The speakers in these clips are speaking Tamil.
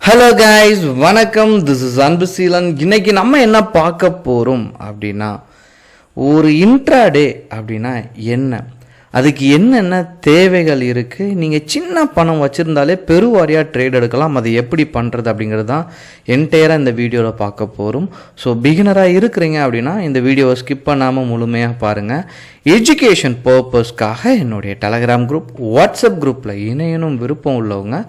ஹலோ கைஸ், வணக்கம். This is Anbuseelan. இன்னைக்கு நம்ம என்ன பார்க்க போகிறோம் அப்படின்னா, ஒரு இன்ட்ராடே அப்படின்னா என்ன, அதுக்கு என்னென்ன தேவைகள் இருக்குது, நீங்கள் சின்ன பணம் வச்சுருந்தாலே பெருவாரியாக ட்ரேட் எடுக்கலாம், அது எப்படி பண்ணுறது அப்படிங்கிறது தான் என்டையராக இந்த வீடியோவில் பார்க்க போகிறோம். ஸோ பிகினராக இருக்கிறீங்க அப்படின்னா இந்த வீடியோவை ஸ்கிப் பண்ணாமல் முழுமையாக பாருங்கள். எஜுகேஷன் பர்பஸ்க்காக என்னுடைய டெலகிராம் குரூப், வாட்ஸ்அப் குரூப்பில் இணையனும் விருப்பம் உள்ளவங்க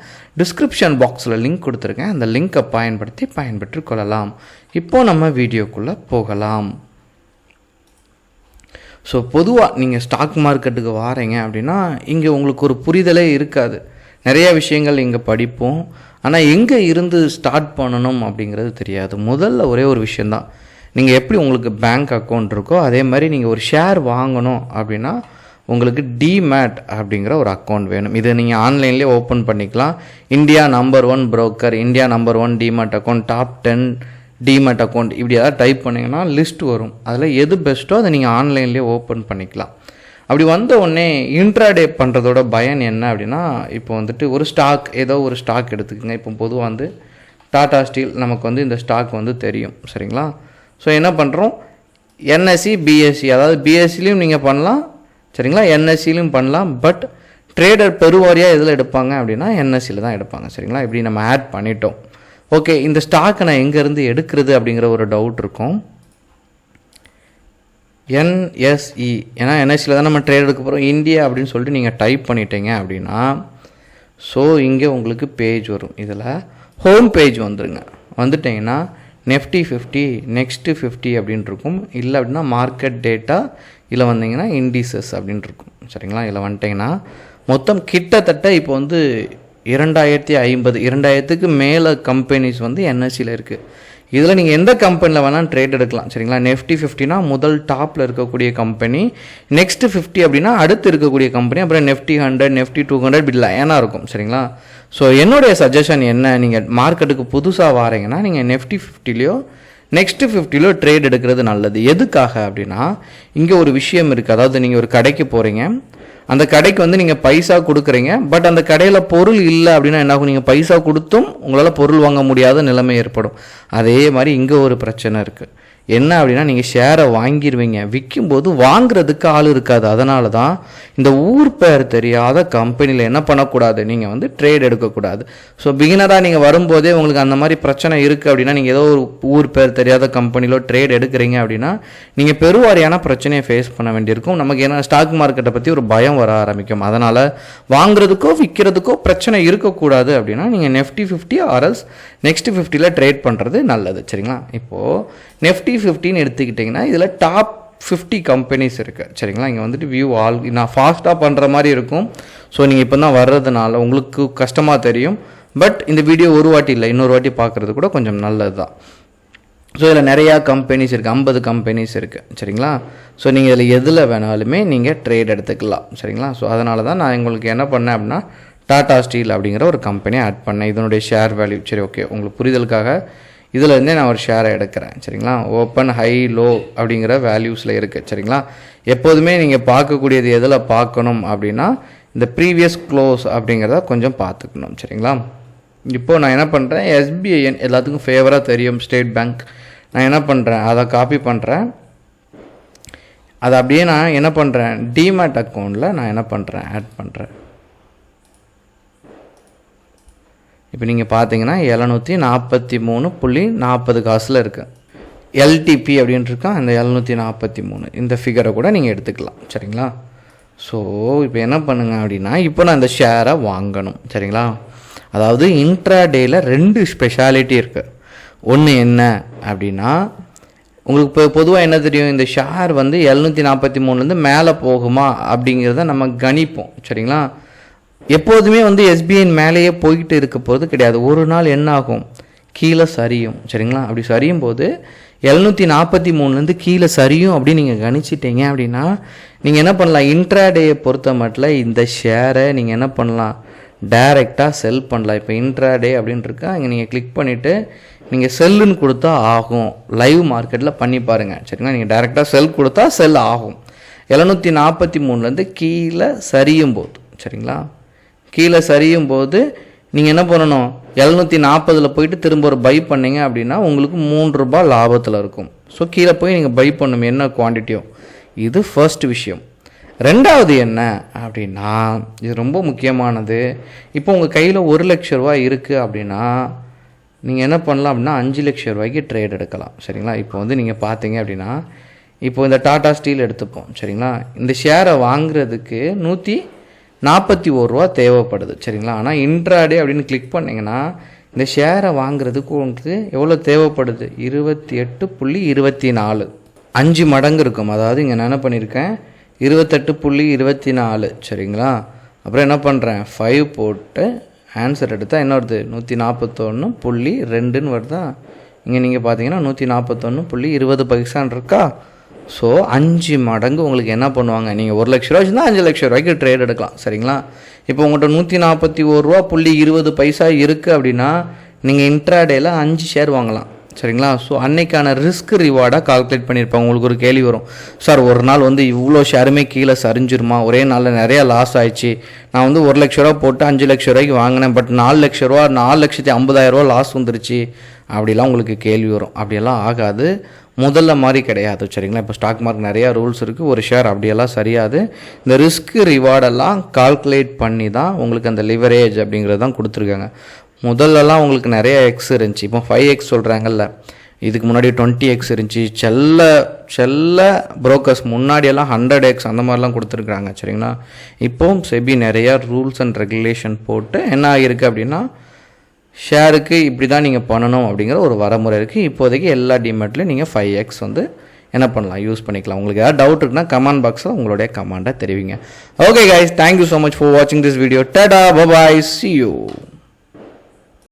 டிஸ்கிரிப்ஷன் பாக்ஸில் லிங்க் கொடுத்துருக்கேன். அந்த லிங்க்கை பயன்பெற்று கொள்ளலாம். இப்போது நம்ம வீடியோக்குள்ளே போகலாம். ஸோ பொதுவாக நீங்கள் ஸ்டாக் மார்க்கெட்டுக்கு வாரீங்க அப்படின்னா இங்கே உங்களுக்கு ஒரு புரிதலே இருக்காது. நிறையா விஷயங்கள் இங்கே படிப்போம், ஆனால் எங்கே இருந்து ஸ்டார்ட் பண்ணணும் அப்படிங்கிறது தெரியாது. முதல்ல ஒரே ஒரு விஷயந்தான், நீங்கள் எப்படி உங்களுக்கு பேங்க் அக்கௌண்ட் இருக்கோ அதே மாதிரி நீங்கள் ஒரு ஷேர் வாங்கணும் அப்படின்னா உங்களுக்கு டிமேட் அப்படிங்கிற ஒரு அக்கௌண்ட் வேணும். இதை நீங்கள் ஆன்லைன்லேயே ஓப்பன் பண்ணிக்கலாம். India number 1 broker, India number 1 demat account, top 10 demat account, இப்படி ஏதாவது டைப் பண்ணிங்கன்னா லிஸ்ட் வரும். அதில் எது பெஸ்ட்டோ அதை நீங்கள் ஆன்லைன்லேயே ஓப்பன் பண்ணிக்கலாம். அப்படி வந்த உடனே இன்ட்ராடே பண்ணுறதோட பயன் என்ன அப்படின்னா, இப்போ வந்துட்டு ஒரு ஸ்டாக், ஏதோ ஒரு ஸ்டாக் எடுத்துக்கோங்க. இப்போ பொதுவாக வந்து டாடா ஸ்டீல் நமக்கு வந்து இந்த ஸ்டாக் வந்து தெரியும், சரிங்களா? ஸோ என்ன பண்ணுறோம், என்எஸ்சி பிஎஸ்சி, அதாவது பிஎஸ்சிலையும் நீங்கள் பண்ணலாம், சரிங்களா, என்எஸ்சிலையும் பண்ணலாம். பட் ட்ரேடர் பெருவாரியாக எதில் எடுப்பாங்க அப்படின்னா என்எஸ்சியில் தான் எடுப்பாங்க, சரிங்களா? இப்படி நம்ம ஆட் பண்ணிட்டோம். ஓகே, இந்த ஸ்டாக்கை நான் எங்கேருந்து எடுக்கிறது அப்படிங்கிற ஒரு டவுட் இருக்கும். என்எஸ்இ, ஏன்னா என்எஸ்சியில் தான் நம்ம ட்ரேட் எடுக்க போகிறோம். இந்தியா அப்படின்னு சொல்லிட்டு நீங்கள் டைப் பண்ணிட்டீங்க அப்படின்னா ஸோ இங்கே உங்களுக்கு பேஜ் வரும். இதில் ஹோம் பேஜ் வந்துடுங்க. வந்துட்டிங்கன்னா நெஃப்டி 50, நெக்ஸ்ட்டு 50 அப்படின்னு இருக்கும். இல்லை அப்படின்னா மார்க்கெட் டேட்டா, இல்லை வந்தீங்கன்னா இண்டிசஸ் அப்படின்னு இருக்கும், சரிங்களா? இதில் வந்துட்டிங்கன்னா மொத்தம் கிட்டத்தட்ட இப்போ வந்து 2050, 2000க்கு மேலே கம்பெனிஸ் வந்து என்எஸ்சியில் இருக்குது. இதில் நீங்கள் எந்த கம்பெனியில் வேணால் ட்ரேட் எடுக்கலாம், சரிங்களா? நெஃப்டி 50னா முதல் டாப்பில் இருக்கக்கூடிய கம்பெனி, நெக்ஸ்ட்டு 50 அப்படின்னா அடுத்து இருக்கக்கூடிய கம்பெனி, அப்புறம் நெஃப்டி 100, நெஃப்டி 200 இப்படி லைனாக இருக்கும், சரிங்களா? ஸோ என்னுடைய சஜஷன் என்ன, நீங்கள் மார்க்கெட்டுக்கு புதுசாக வாரீங்கன்னா நீங்கள் நெஃப்டி 50லையோ நெக்ஸ்ட்டு 50லையோ ட்ரேட் எடுக்கிறது நல்லது. எதுக்காக அப்படின்னா இங்கே ஒரு விஷயம் இருக்குது. அதாவது நீங்கள் ஒரு கடைக்கு போகிறீங்க, அந்த கடைக்கு வந்து நீங்கள் பைசா கொடுக்குறீங்க, பட் அந்த கடையில் பொருள் இல்லை அப்படின்னா என்ன ஆகும், நீங்கள் பைசா கொடுத்தும் உங்களால் பொருள் வாங்க முடியாத நிலைமை ஏற்படும். அதே மாதிரி இங்கே ஒரு பிரச்சனை இருக்குது. என்ன அப்படின்னா நீங்கள் ஷேரை வாங்கிடுவீங்க, விற்கும்போது வாங்குறதுக்கு ஆள் இருக்காது. அதனால தான் இந்த ஊர் பெயர் தெரியாத கம்பெனியில் என்ன பண்ணக்கூடாது, நீங்கள் வந்து ட்ரேட் எடுக்கக்கூடாது. ஸோ பிகினராக நீங்கள் வரும்போதே உங்களுக்கு அந்த மாதிரி பிரச்சனை இருக்குது அப்படின்னா, நீங்கள் ஏதோ ஒரு ஊர் பெயர் தெரியாத கம்பெனியில் ட்ரேட் எடுக்கிறீங்க அப்படின்னா நீங்கள் பெருவாரியான பிரச்சனையை ஃபேஸ் பண்ண வேண்டியிருக்கும். நமக்கு என்ன, ஸ்டாக் மார்க்கெட்டை பற்றி ஒரு பயம் வர ஆரம்பிக்கும். அதனால் வாங்குறதுக்கோ விற்கிறதுக்கோ பிரச்சனை இருக்கக்கூடாது அப்படின்னா நீங்கள் நெஃப்டி 50 ஆர்எல்ஸ் நெக்ஸ்ட் 50ல் ட்ரேட் பண்ணுறது நல்லது, சரிங்களா? இப்போது நெஃப்டி 50ன்னு எடுத்துக்கிட்டிங்கன்னா இதில் டாப் 50 கம்பெனிஸ் இருக்குது, சரிங்களா? இங்கே வந்துட்டு வியூ ஆல், நான் ஃபாஸ்ட்டாக பண்ணுற மாதிரி இருக்கும். ஸோ நீங்கள் இப்போ தான் வர்றதுனால உங்களுக்கு கஷ்டமாக தெரியும். பட் இந்த வீடியோ ஒரு வாட்டி இல்லை, இன்னொரு வாட்டி பார்க்குறது கூட கொஞ்சம் நல்லது தான். ஸோ இதில் நிறையா கம்பெனிஸ் இருக்குது, 50 கம்பெனிஸ் இருக்குது, சரிங்களா? ஸோ நீங்கள் இதில் எதில் வேணாலுமே நீங்கள் ட்ரேட் எடுத்துக்கலாம், சரிங்களா? ஸோ அதனால தான் நான் உங்களுக்கு என்ன பண்ணேன் அப்படின்னா டாடா ஸ்டீல் அப்படிங்கிற ஒரு கம்பெனியை ஆட் பண்ணேன். இதனுடைய ஷேர் வேல்யூ, சரி ஓகே, உங்களுக்கு புரிதலுக்காக இதில் இருந்தே நான் ஒரு ஷேரை எடுக்கிறேன், சரிங்களா? ஓப்பன், ஹை, லோ அப்படிங்கிற வேல்யூஸில் இருக்குது, சரிங்களா? எப்போதுமே நீங்கள் பார்க்கக்கூடியது எதில் பார்க்கணும் அப்படின்னா இந்த ப்ரீவியஸ் க்ளோஸ் அப்படிங்கிறத கொஞ்சம் பார்த்துக்கணும், சரிங்களா? இப்போது நான் என்ன பண்ணுறேன், எஸ்பிஐஎன் எல்லாத்துக்கும் ஃபேவராக தெரியும், ஸ்டேட் பேங்க். நான் என்ன பண்ணுறேன், அதை காப்பி பண்ணுறேன். அதை அப்படியே நான் என்ன பண்ணுறேன், டிமேட் அக்கௌண்ட்டில் நான் என்ன பண்ணுறேன், ஆட் பண்ணுறேன். இப்போ நீங்கள் பார்த்தீங்கன்னா 743.40 காசில் இருக்குது. எல்டிபி அப்படின்ட்டு இருக்கா, அந்த 743 இந்த ஃபிகரை கூட நீங்கள் எடுத்துக்கலாம், சரிங்களா? ஸோ இப்போ என்ன பண்ணுங்க அப்படின்னா, இப்போ நான் இந்த ஷேரை வாங்கணும், சரிங்களா? அதாவது இன்ட்ராடேயில் 2 ஸ்பெஷாலிட்டி இருக்குது. ஒன்று என்ன அப்படின்னா, உங்களுக்கு இப்போ பொதுவாக என்ன தெரியும், இந்த ஷேர் வந்து 743லேருந்து மேலே போகுமா அப்படிங்கிறத நம்ம கணிப்போம், சரிங்களா? எப்போதுமே வந்து எஸ்பிஐன் மேலேயே போய்கிட்டு இருக்க போகிறது கிடையாது. ஒரு நாள் என்ன ஆகும், கீழே சரியும், சரிங்களா? அப்படி சரியும் போது 743லேருந்து கீழே சரியும் அப்படின்னு நீங்கள் கணிச்சிட்டீங்க அப்படின்னா நீங்கள் என்ன பண்ணலாம், இன்ட்ராடேயை பொறுத்த மட்டும் இந்த ஷேரை நீங்கள் என்ன பண்ணலாம், டைரெக்டாக செல் பண்ணலாம். இப்போ இன்ட்ராடே அப்படின்னு இருக்கா, இங்கே நீங்கள் கிளிக் பண்ணிவிட்டு நீங்கள் செல்லுன்னு கொடுத்தா ஆகும். லைவ் மார்க்கெட்டில் பண்ணி பாருங்கள், சரிங்களா? நீங்கள் டைரெக்டாக செல் கொடுத்தா செல் ஆகும். 743லேருந்து கீழே சரியும் போது, சரிங்களா? கீழே சரியும் போது நீங்கள் என்ன பண்ணணும், 740 போயிட்டு திரும்ப ஒரு பை பண்ணிங்க அப்படின்னா உங்களுக்கு 3 ரூபாய் லாபத்தில் இருக்கும். ஸோ கீழே போய் நீங்கள் பை பண்ணணும் என்ன குவான்டிட்டியோ. இது ஃபர்ஸ்ட் விஷயம். ரெண்டாவது என்ன அப்படின்னா, இது ரொம்ப முக்கியமானது. இப்போ உங்கள் கையில் 1 லட்ச ரூபா இருக்குது அப்படின்னா நீங்கள் என்ன பண்ணலாம் அப்படின்னா 5 லட்ச ரூபாய்க்கு ட்ரேட் எடுக்கலாம். சரிங்களா? இப்போ நீங்கள் பார்த்தீங்க அப்படின்னா, இப்போ இந்த டாடா ஸ்டீல் எடுத்துப்போம். சரிங்களா? இந்த ஷேரை வாங்குறதுக்கு 141 ரூபா தேவைப்படுது. சரிங்களா? ஆனால் இன்ட்ராடே அப்படின்னு கிளிக் பண்ணிங்கன்னா இந்த ஷேரை வாங்குறதுக்கு உங்களுக்கு எவ்வளோ தேவைப்படுது? 28.24, 5 மடங்கு இருக்கும். அதாவது இங்கே நான் என்ன பண்ணியிருக்கேன், 28.24. சரிங்களா? அப்புறம் என்ன பண்ணுறேன், 5 போட்டு ஆன்சர் எடுத்தால் என்ன வருது, 141.2ன்னு வருதா. இங்கே நீங்கள் பார்த்தீங்கன்னா 141.20 பைசான் இருக்கா. ஸோ 5 மடங்கு உங்களுக்கு என்ன பண்ணுவாங்க, நீங்கள் 1 லட்ச ரூபா வச்சுருந்தா 5 லட்ச ரூபாய்க்கு ட்ரேட் எடுக்கலாம். சரிங்களா? இப்போ உங்கள்கிட்ட 141.20 ரூபா இருக்குது அப்படின்னா நீங்கள் இன்ட்ராடேயில் 5 ஷேர் வாங்கலாம். சரிங்களா? ஸோ அன்னைக்கான ரிஸ்க் ரிவார்டாக கால்குலேட் பண்ணியிருப்பாங்க. உங்களுக்கு ஒரு கேள்வி வரும், சார் ஒரு நாள் இவ்வளோ ஷேருமே கீழே சரிஞ்சிருமா, ஒரே நாளில் நிறையா லாஸ் ஆயிடுச்சு, நான் 1 லட்ச ரூபா போட்டு 5 லட்ச ரூபாய்க்கு வாங்கினேன், பட் 4 லட்ச ரூபா 4,50,000 ரூபா லாஸ் வந்துருச்சு அப்படிலாம் உங்களுக்கு கேள்வி வரும். அப்படியெல்லாம் ஆகாது, முதல்ல மாதிரி கிடையாது. சரிங்களா? இப்போ ஸ்டாக் மார்க்கெட் நிறையா ரூல்ஸ் இருக்குது, ஒரு ஷேர் அப்படியெல்லாம் சரியாது. இந்த ரிஸ்க் ரிவார்டெல்லாம் கால்குலேட் பண்ணி தான் உங்களுக்கு அந்த லிவரேஜ் அப்படிங்கிறது தான் கொடுத்துருக்காங்க. முதல்லலாம் உங்களுக்கு நிறைய எக்ஸ் இருந்துச்சு, இப்போ 5x சொல்கிறாங்கல்ல, இதுக்கு முன்னாடி 20x இருந்துச்சு. செல்ல புரோக்கர்ஸ் முன்னாடியெல்லாம் 100x அந்த மாதிரிலாம் கொடுத்துருக்குறாங்க. சரிங்களா? இப்போவும் செபி நிறையா ரூல்ஸ் அண்ட் ரெகுலேஷன் போட்டு என்ன ஆகிருக்கு அப்படின்னா, ஷேருக்கு இப்படி தான் நீங்கள் பண்ணணும் அப்படிங்கிற ஒரு வரமுறை இருக்குது. இப்போதைக்கு எல்லா டிமேட்லையும் நீங்கள் 5x என்ன பண்ணலாம், யூஸ் பண்ணிக்கலாம். உங்களுக்கு ஏதாவது டவுட் இருக்குன்னா கமெண்ட் பாக்ஸில் உங்களுடைய கமெண்ட்டை தெரிவிங்க. Okay guys, thank you so much for வாட்சிங் this video. Tata, bye, see you.